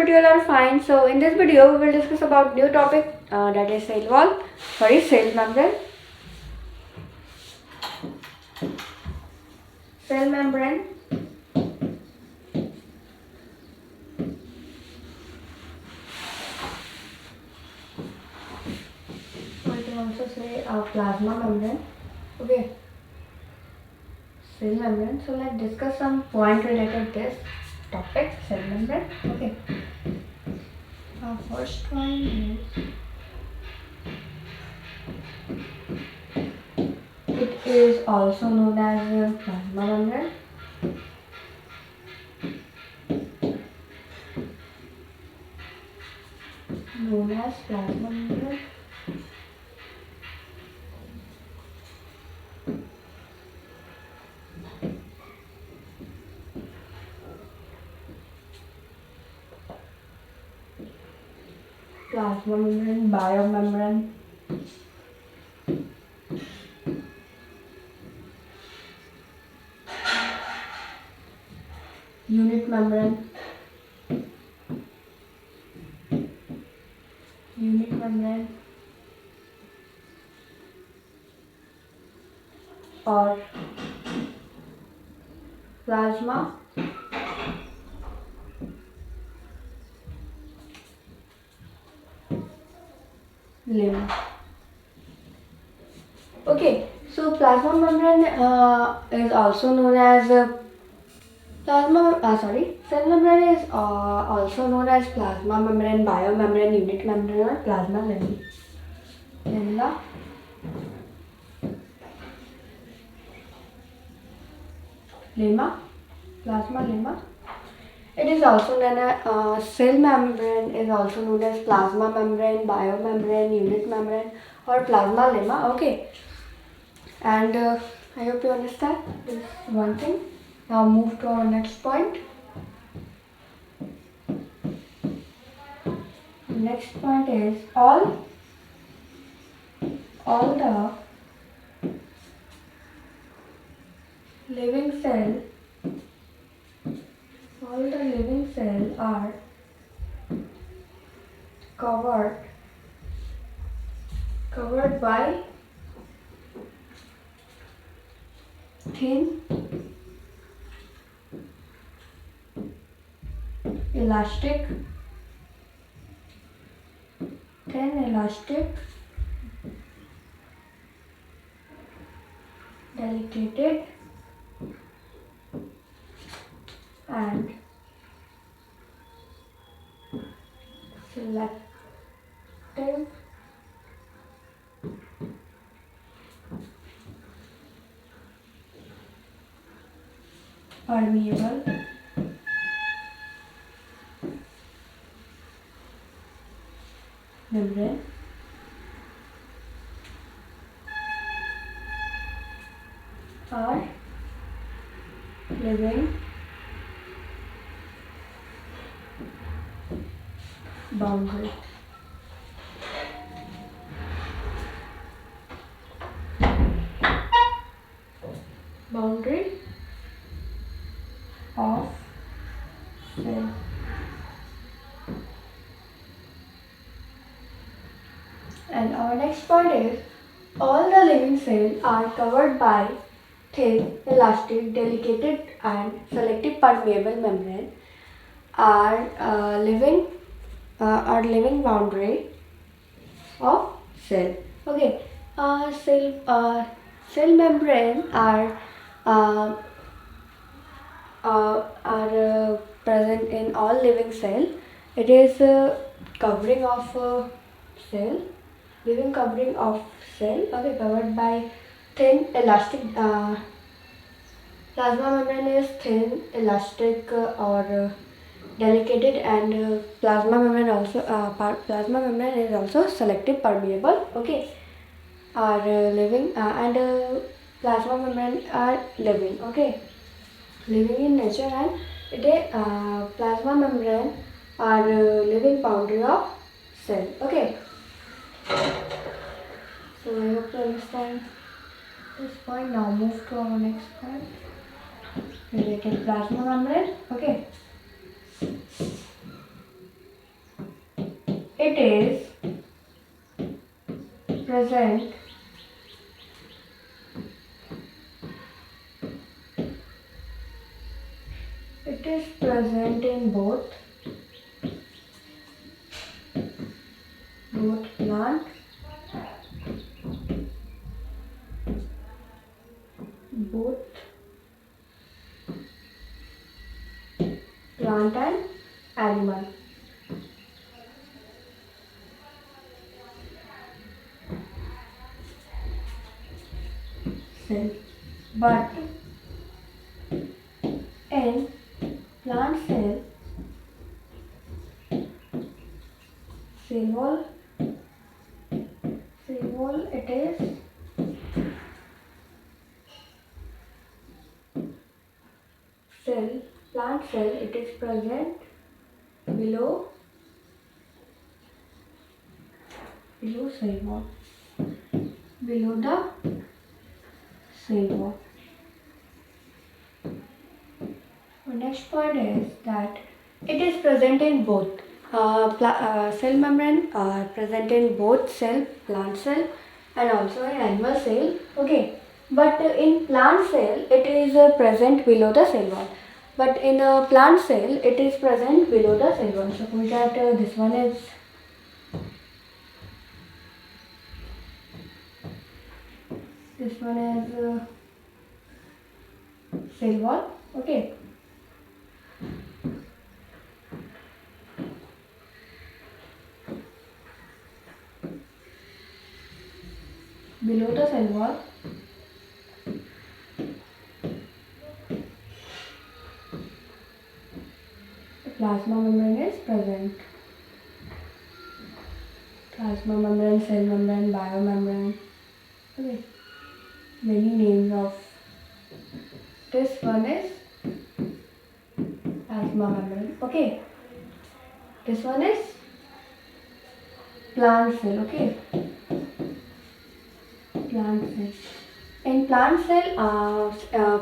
hope you all are fine. So in this video we will discuss about new topic that is cell membrane. Cell membrane. I can also say plasma membrane. Okay. Cell membrane. So let's discuss some point related to this topic, cell membrane. Okay. First one is it is also known as plasma membrane. Known as plasma membrane. Plasma membrane, biomembrane, unit membrane, or plasma lemma. Okay, so plasma membrane is also known as cell membrane is also known as plasma membrane, biomembrane, unit membrane, or plasma lemma. Plasma lemma. It is also known as cell membrane is also known as plasma membrane, biomembrane, unit membrane, or plasma lemma. Okay, and I hope you understand this one thing. Now move to our next point. Next point is all the living cell are covered by thin elastic delicated and selective permeable membrane are living boundary of cell. And our next point is all the living cells are covered by thin, elastic, delicate and selective permeable membrane are living boundary of cell. Okay, cell membrane uh, are present in all living cell. It is covering of cell, living covering of cell. Okay, covered by thin elastic. Plasma membrane is thin, elastic, or delicate, and plasma membrane is also selective permeable. Okay, are living and plasma membrane are living. Okay, living in nature, and plasma membrane are living boundary of cell. Okay, so I hope you understand this point. Now move to our next point related plasma membrane. Okay, It is present in both plant and animal. Cell. But in plant cell wall, it is plant cell, it is present below cell wall, below the cell wall. The next point is that it is present in both cell membrane are present in both plant cell and also in animal cell. Okay, but in plant cell it is present below the cell wall. But in a plant cell it is present below the cell wall. Suppose that this one is cell wall. Okay. Below the cell wall, the plasma membrane is present. Plasma membrane, cell membrane, biomembrane. Okay. Many names of this one is plasma membrane. Okay. This one is plant cell. Okay. Plant cell. In plant cell,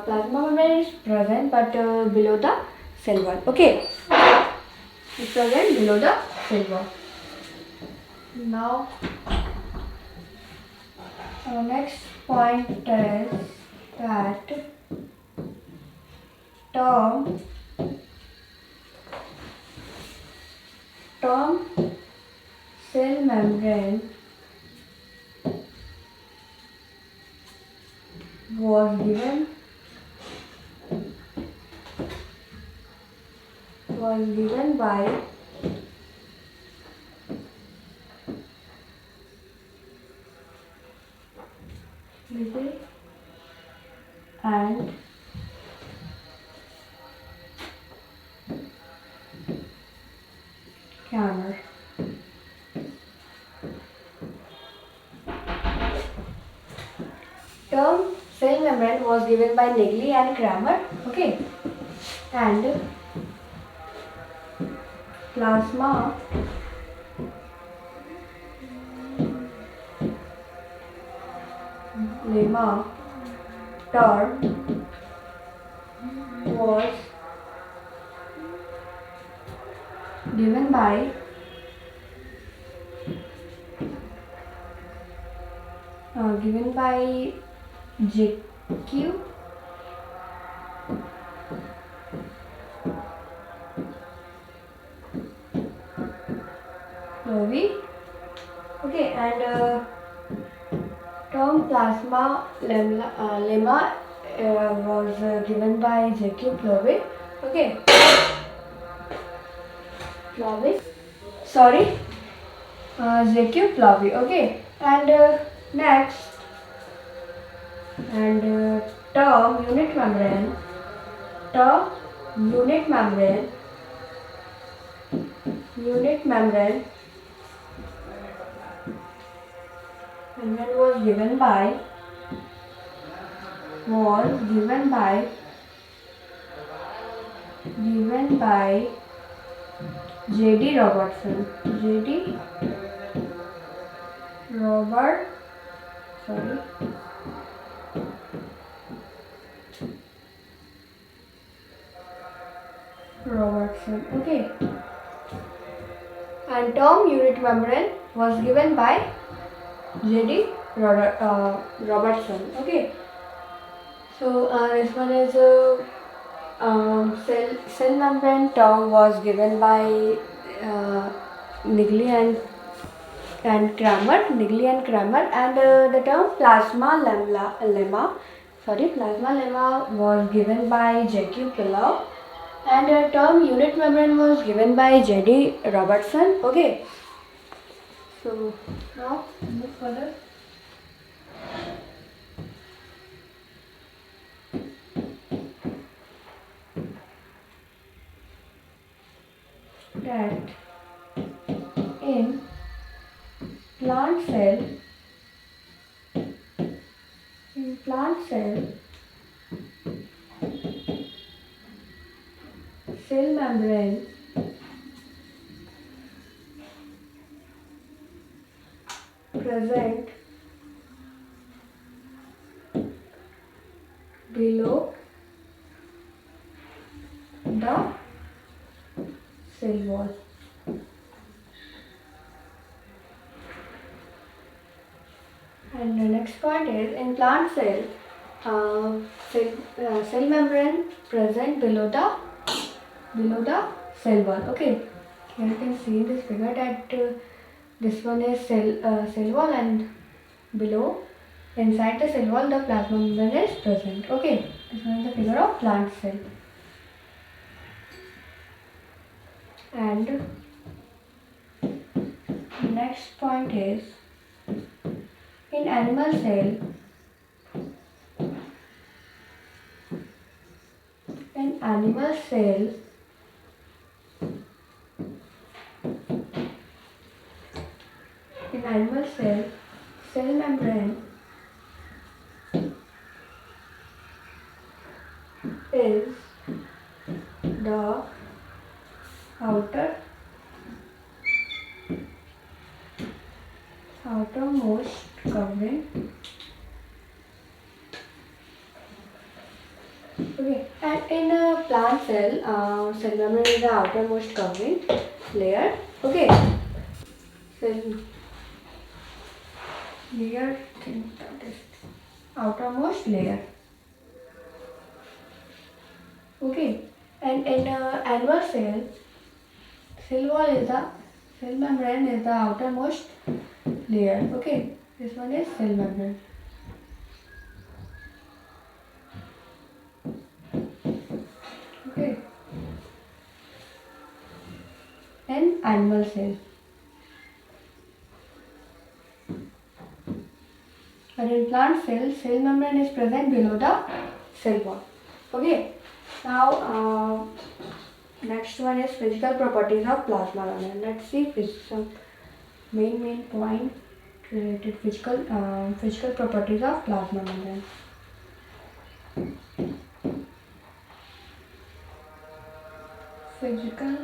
plasma membrane is present, but below the cell wall. Okay. It's present below the cell wall. Now, our next point is that term cell membrane was given by Lizzie and Kramer. Term cell membrane was given by Negley and Kramer. Okay, and plasma lemma term was given by JQ Clovey. Okay, and term plasma lemma was given by JQ Clovey. Okay, JQ Clovey. Okay, and next, and term unit membrane was given by J.D. Robertson. Robertson. Okay. and term unit membrane was given by J.D. Robertson. Okay, so this one is cell membrane term was given by Niggli and Kramer, and the term plasma lemma was given by J.Q. Pillow, and the term unit membrane was given by J.D. Robertson. Okay, so now move further. That in plant cell, cell membrane present below the cell wall. And the next point is in plant cell membrane present below the cell wall. Okay, here you can see in this figure that this one is cell wall, and below inside the cell wall the plasma membrane is present. Okay, this one is the figure of plant cell. And next point is in animal cell, cell membrane is the outermost covering. Okay, and in a plant cell membrane is the outermost covering layer. Okay, cell layer, that is outermost layer. Okay, and in animal cell wall is the cell membrane is the outermost layer. Okay, this one is cell membrane. Okay, and animal cell. But in plant cell membrane is present below the cell wall. Okay, now next one is physical properties of plasma membrane. Let's see some main point related physical properties of plasma membrane. Physical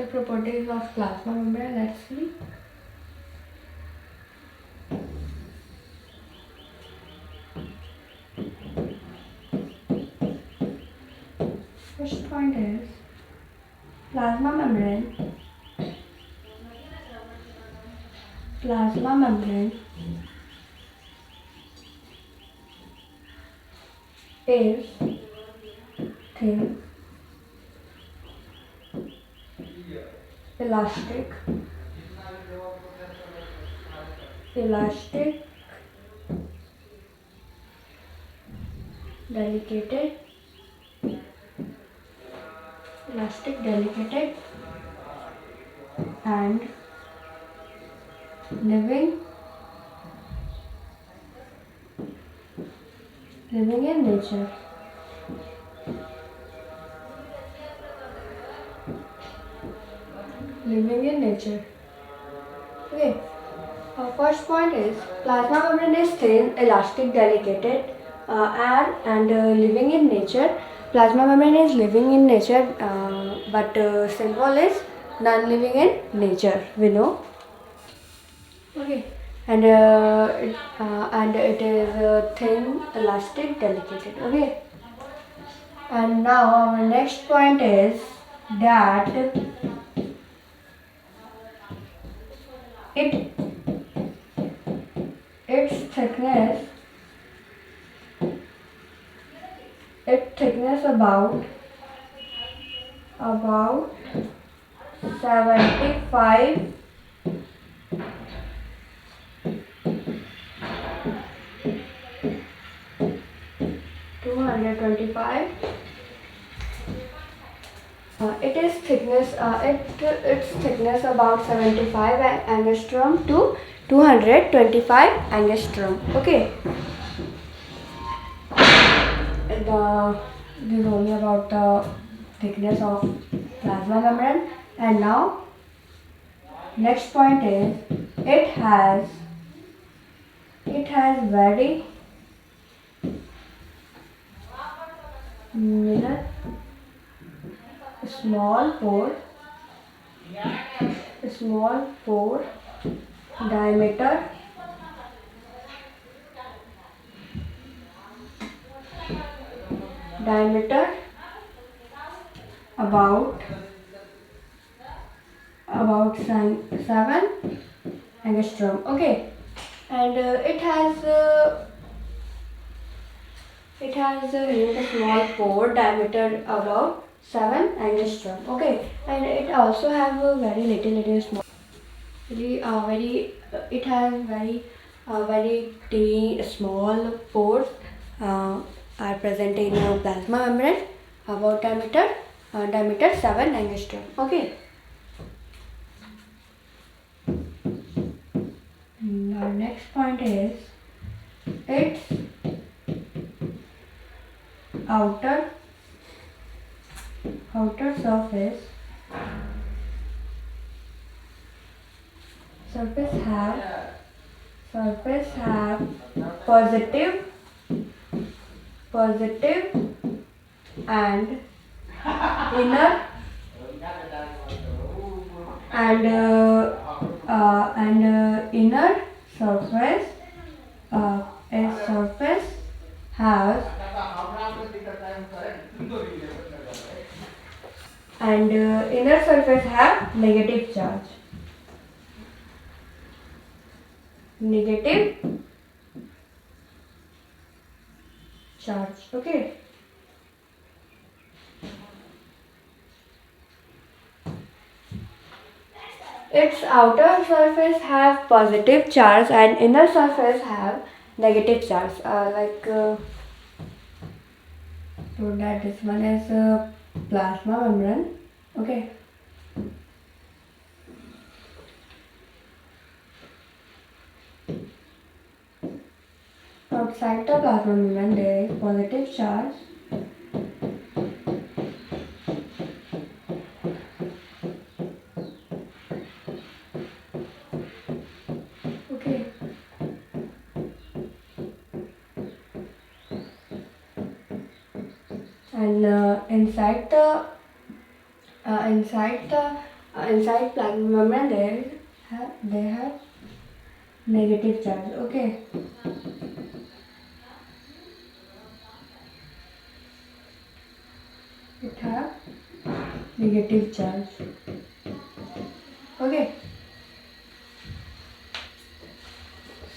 properties of plasma membrane. Let's see. First point is plasma membrane is thin, elastic, delicate, and living in nature. Okay, First point is plasma membrane is thin, elastic, delicate, and living in nature. Plasma membrane is living in nature, but symbol is non-living in nature. We know. Okay, and it is thin, elastic, delicate. Okay, and now our next point is that it its thickness about 75 to 125. Its thickness about 75 angstrom to 225 angstrom. Okay. This is only about the thickness of plasma membrane. And now next point is it has very minor small pore diameter about 7 angstrom. Okay, and it has a small pore diameter about 7 angstrom. Okay, and it also have a very little small. It has very teeny small pores are present in plasma membrane about diameter 7 angstrom. Okay. Our next point is its outer surface have positive and inner surface has inner surface have negative charge. Okay. Its outer surface have positive charge and inner surface have negative charge. So that this one is plasma membrane. Okay. Outside the plasma membrane there is positive charge and inside plasma membrane they have negative charge. Okay. It have negative charge. Okay.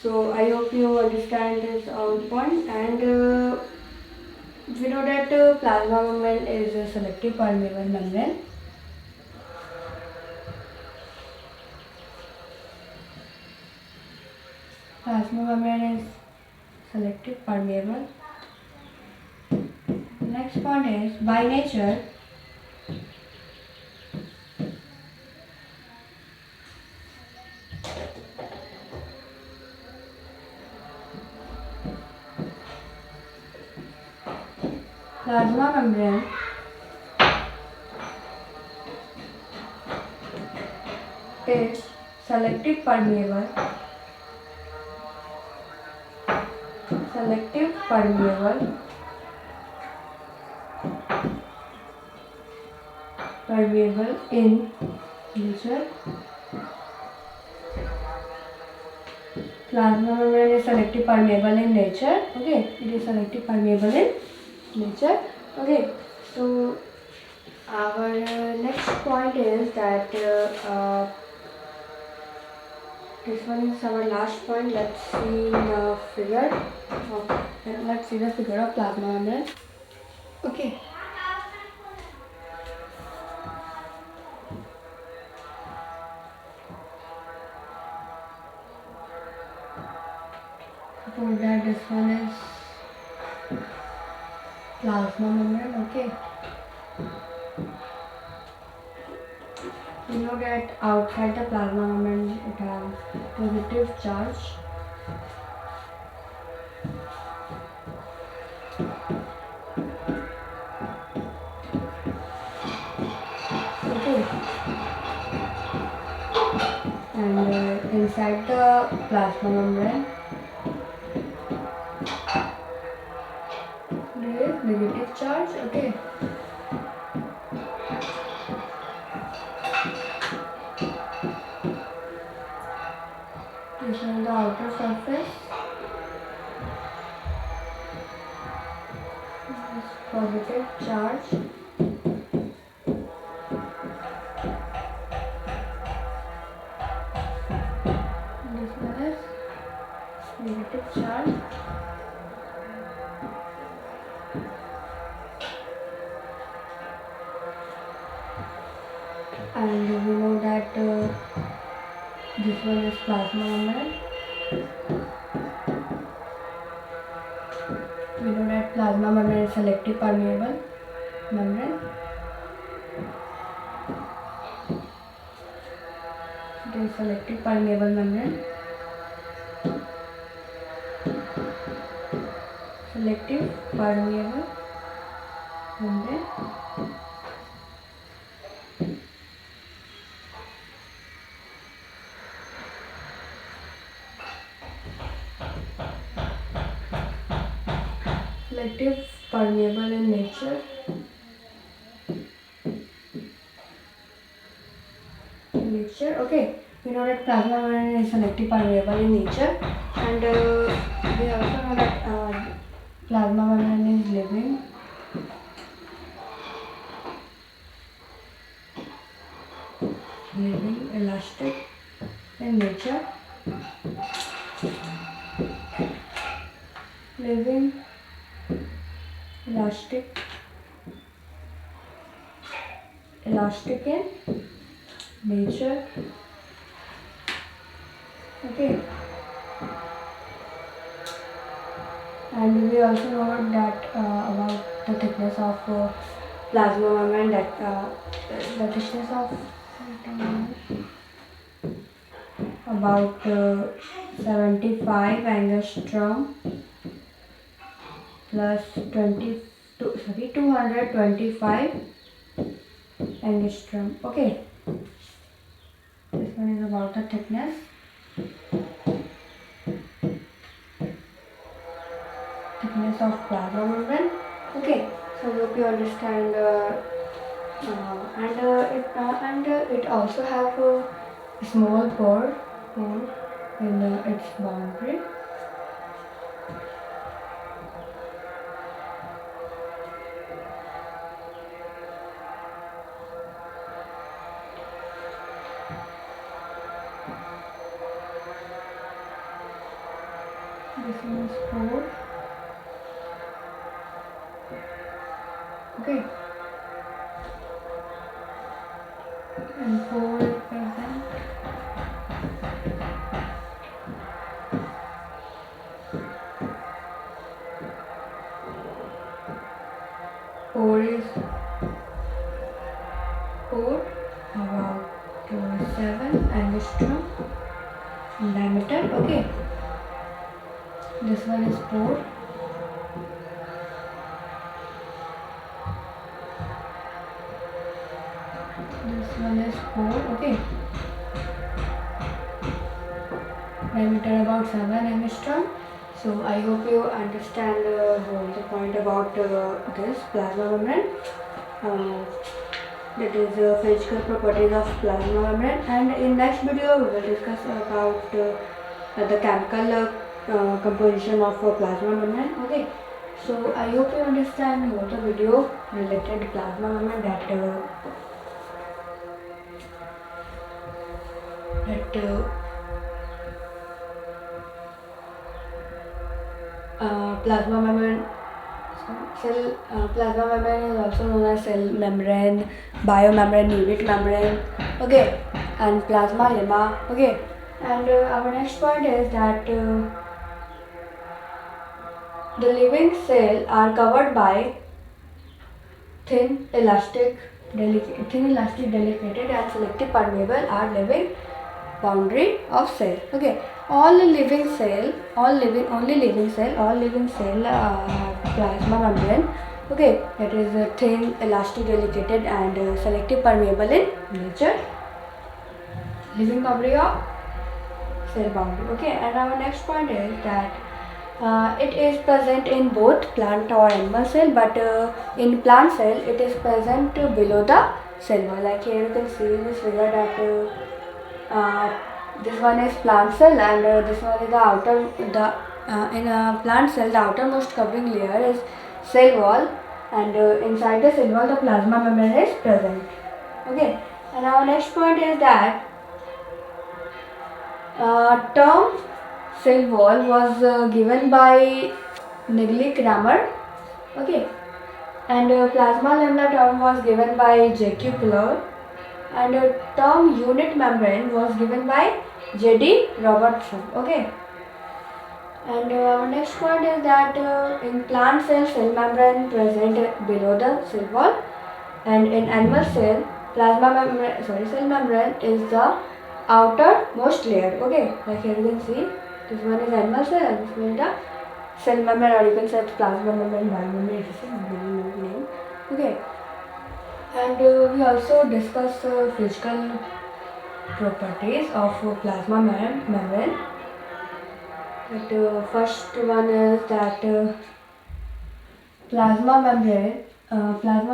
So I hope you understand this point, and we know that plasma membrane is a selective permeable membrane. Plasma membrane is selective permeable. Next point is by nature plasma membrane is selective permeable selective permeable in nature. Plasma membrane is selective permeable in nature. Okay, it is selective permeable in nature. Okay, so our next point is that this one is our last point. Let's see the figure. Let's see the figure of plasma membrane. Okay. Suppose that this one is plasma membrane. Okay. We know that outside the plasma membrane it has positive charge. Okay. And inside the plasma membrane there is negative charge. Okay. This is the outer surface. This positive charge. This one is negative charge. And we know that this one is plasma membrane. We know that plasma membrane is selective permeable membrane. It is selective permeable membrane. Selective permeable membrane. Selective permeable in nature. Okay, we know that plasma membrane is selective permeable in nature, and we also know that plasma membrane is living. Elastic in nature. Living, elastic in nature. Okay. And we also know that about the thickness of plasma membrane, that the thickness of about 75 angstrom plus 225 angstrom. Okay, this one is about the thickness. Of plasma membrane. Okay, so hope you understand. And it also have a small pore in its boundary. This one is pore. Okay. And pore is present. Pore about 7 angstrom in diameter. Okay. This one is pore. This one is pore. Okay. Diameter about 7 angstrom. So I hope you understand the point about this plasma membrane. Uh, that is physical properties of plasma membrane, and in next video we will discuss about the chemical composition of plasma membrane. Okay, so I hope you understand what the video related plasma membrane plasma membrane. Plasma membrane is also known as cell membrane, biomembrane, unit membrane, okay, and plasma lemma, okay. And our next point is that the living cell are covered by thin, elastic, delicate, and selective permeable are living boundary of cell. Okay, all living cell have plasma membrane. Okay, that is thin, elastic, delicate, and selective permeable in nature. Living boundary of cell boundary. Okay, and our next point is that it is present in both plant or animal cell, but in plant cell it is present below the cell wall. Like here you can see in this figure that this one is plant cell, and this one is in a plant cell the outermost covering layer is cell wall, and inside the cell wall the plasma membrane is present. Okay, and our next point is that term cell wall was given by Niggli Kramer. Okay, and plasma lamina term was given by J.Q. Pillar, and term unit membrane was given by J.D. Robertson. Okay, and our next point is that in plant cell membrane present below the cell wall, and in animal cell cell membrane is the outermost layer. Okay, like here you can see this one is animal cell and this one is the cell membrane, or you can say plasma membrane, biomembrane, it is a name. Okay, and we also discuss physical properties of plasma membrane. The first one is that plasma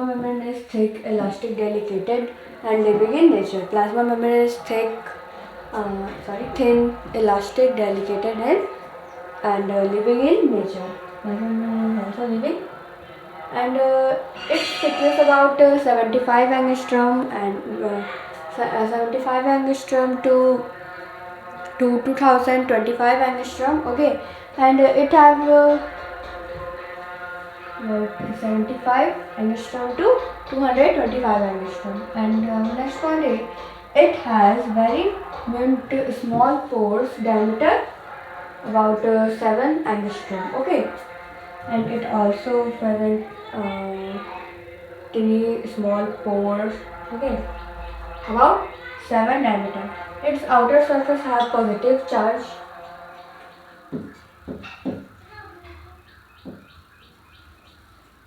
membrane is thick, elastic, delicate, and living in nature. Plasma membrane is thin, elastic, delicate, and living in nature. Plasma membrane is also living, and its thickness about 75 angstrom and 75 angstrom to 2025 angstrom. Okay, and it have 75 angstrom to 225 angstrom. And next one is it has very small pores, diameter about 7 angstrom. Okay, and it also present tiny small pores. Okay, about 7 diameter. Its outer surface has positive charge.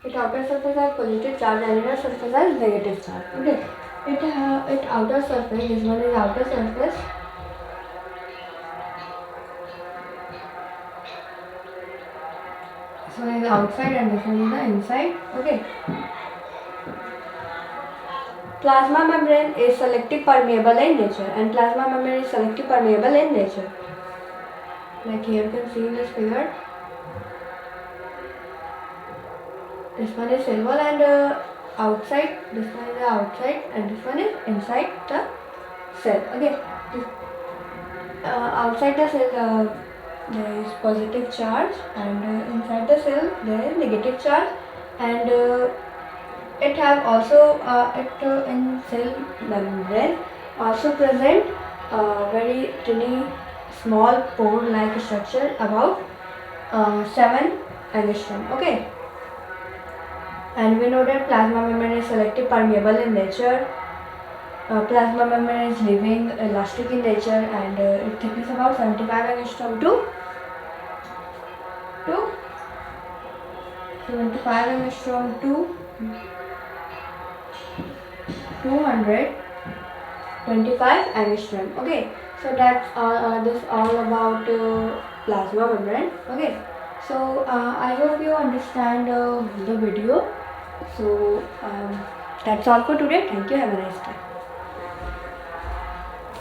Its outer surface has positive charge and inner surface has negative charge. Okay, its outer surface. This one is outer surface. This one is the outside and this one is the inside. Okay. Plasma membrane is selective permeable in nature, and plasma membrane is selective permeable in nature. Like here you can see in this figure. This one is cell wall and outside. This one is the outside and this one is inside the cell. Okay. Outside the cell there is positive charge, and inside the cell there is negative charge, and it have also in cell membrane also present very tiny small pore like structure about 7 angstrom. Okay, and we know that plasma membrane is selective permeable in nature. Plasma membrane is living, elastic in nature, and its thickness about 75 angstrom to 75 angstrom to 225 angstrom. Okay, So that's this all about plasma membrane. Okay. So I hope you understand the video. So that's all for today. Thank you. Have a nice day.